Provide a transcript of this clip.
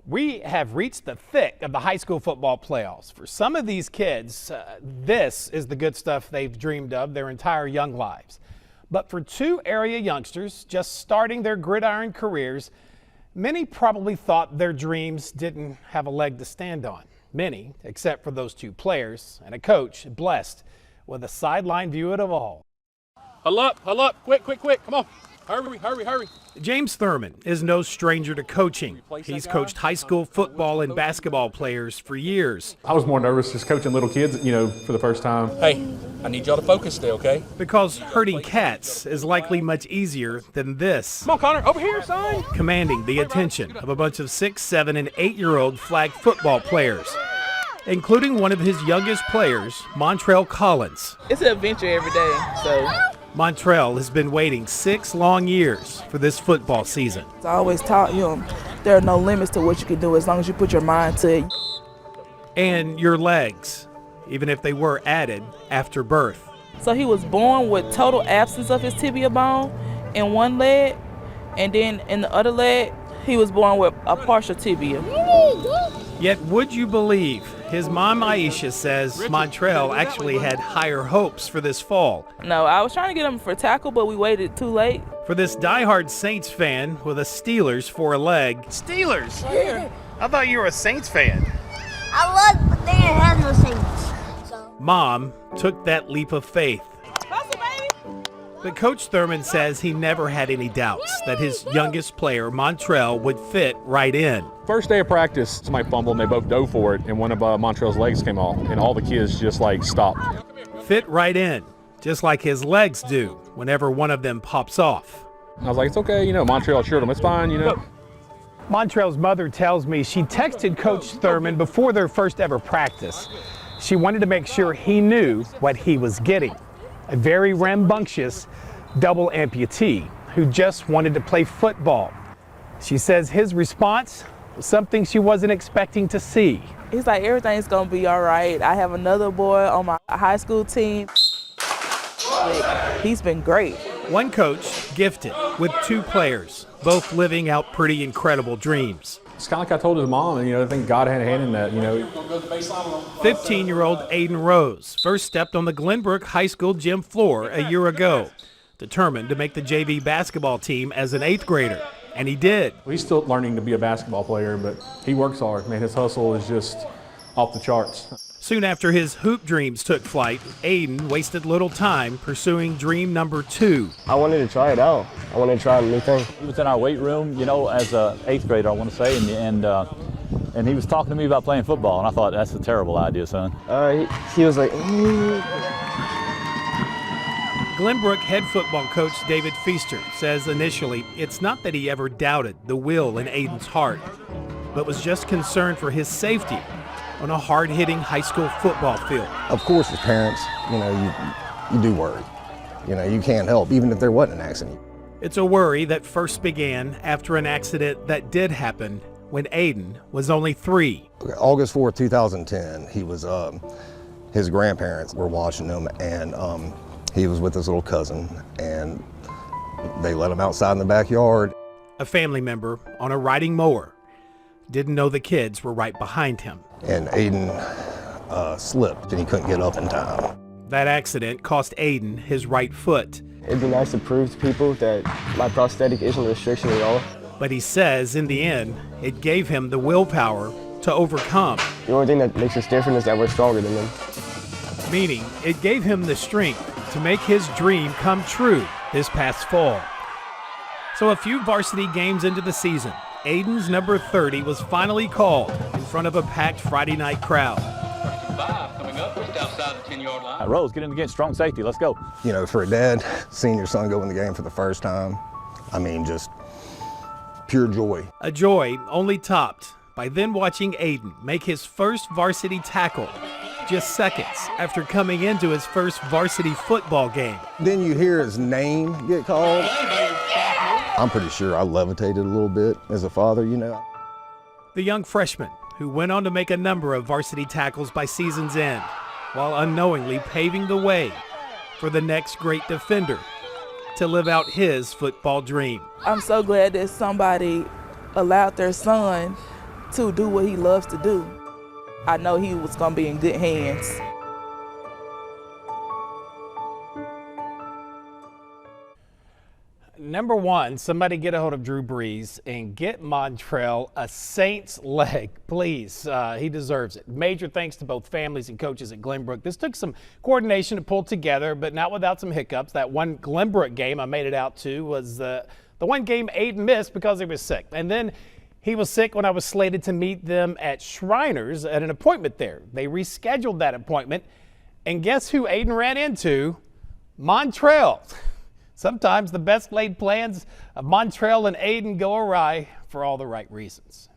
We have reached the thick of the high school football playoffs. For some of these kids, this is the good stuff they've dreamed of their entire young lives. But for two area youngsters just starting their gridiron careers, many probably thought their dreams didn't have a leg to stand on. Many, except for those two players and a coach blessed with a sideline view of it all. Huddle up, quick, come on. Hurry. James Thurman is no stranger to coaching. He's coached high school football and basketball players for years. I was more nervous just coaching little kids, for the first time. Hey, I need y'all to focus today, okay? Because herding cats is likely much easier than this. Come on, Connor, over here, son. Commanding the attention of a bunch of 6, 7, and 8-year-old flag football players, including one of his youngest players, Montrell Collins. It's an adventure every day, so. Montrell has been waiting 6 long years for this football season. I always taught him there are no limits to what you can do as long as you put your mind to it. And your legs, even if they were added after birth. So he was born with total absence of his tibia bone in one leg, and then in the other leg, he was born with a partial tibia. Yet would you believe, his mom Aisha says Montrell actually had higher hopes for this fall. No, I was trying to get him for tackle, but we waited too late. For this diehard Saints fan with a Steelers for a leg. Steelers? Yeah. I thought you were a Saints fan. I was, but they didn't have no Saints. So. Mom took that leap of faith. But Coach Thurman says he never had any doubts that his youngest player, Montrell, would fit right in. First day of practice, somebody fumbled and they both dove for it, and one of Montrell's legs came off, and all the kids just stopped. Fit right in, just like his legs do whenever one of them pops off. And I was like, it's okay, Montrell assured him, it's fine, Montrell's mother tells me she texted Coach Thurman before their first ever practice. She wanted to make sure he knew what he was getting. A very rambunctious double amputee who just wanted to play football. She says his response was something she wasn't expecting to see. He's like, everything's gonna be all right. I have another boy on my high school team. He's been great. One coach gifted with 2 players, both living out pretty incredible dreams. It's kind of like I told his mom, and I think God had a hand in that, 15-year-old Aiden Rose first stepped on the Glenbrook High School gym floor a year ago, determined to make the JV basketball team as an 8th grader, and he did. He's still learning to be a basketball player, but he works hard, man. His hustle is just off the charts. Soon after his hoop dreams took flight, Aiden wasted little time pursuing dream number 2. I wanted to try it out. I wanted to try a new thing. He was in our weight room, as a 8th grader, I want to say, and he was talking to me about playing football, and I thought, that's a terrible idea, son. He was like, Glenbrook head football coach David Feaster says initially it's not that he ever doubted the will in Aiden's heart, but was just concerned for his safety on a hard-hitting high school football field. Of course, as parents, you do worry. You can't help, even if there wasn't an accident. It's a worry that first began after an accident that did happen when Aiden was only 3. August 4th, 2010, he was, his grandparents were watching him, and he was with his little cousin, and they let him outside in the backyard. A family member on a riding mower didn't know the kids were right behind him. And Aiden slipped, and he couldn't get up in time. That accident cost Aiden his right foot. It'd be nice to prove to people that my prosthetic isn't a restriction at all. But he says in the end, it gave him the willpower to overcome. The only thing that makes us different is that we're stronger than them. Meaning, it gave him the strength to make his dream come true this past fall. So a few varsity games into the season, Aiden's number 30 was finally called in front of a packed Friday night crowd. Coming up just outside the 10-yard line. Rose, get in to get strong safety. Let's go. For a dad, seeing your son go in the game for the first time, just pure joy. A joy only topped by then watching Aiden make his first varsity tackle just seconds after coming into his first varsity football game. Then you hear his name get called. I'm pretty sure I levitated a little bit as a father, The young freshman who went on to make a number of varsity tackles by season's end, while unknowingly paving the way for the next great defender to live out his football dream. I'm so glad that somebody allowed their son to do what he loves to do. I know he was going to be in good hands. Number one, somebody get a hold of Drew Brees and get Montrell a Saints leg, please. He deserves it. Major thanks to both families and coaches at Glenbrook. This took some coordination to pull together, but not without some hiccups. That one Glenbrook game I made it out to was the one game Aiden missed because he was sick. And then he was sick when I was slated to meet them at Shriners at an appointment there. They rescheduled that appointment, and guess who Aiden ran into? Montrell. Sometimes the best laid plans of Montrell and Aiden go awry for all the right reasons.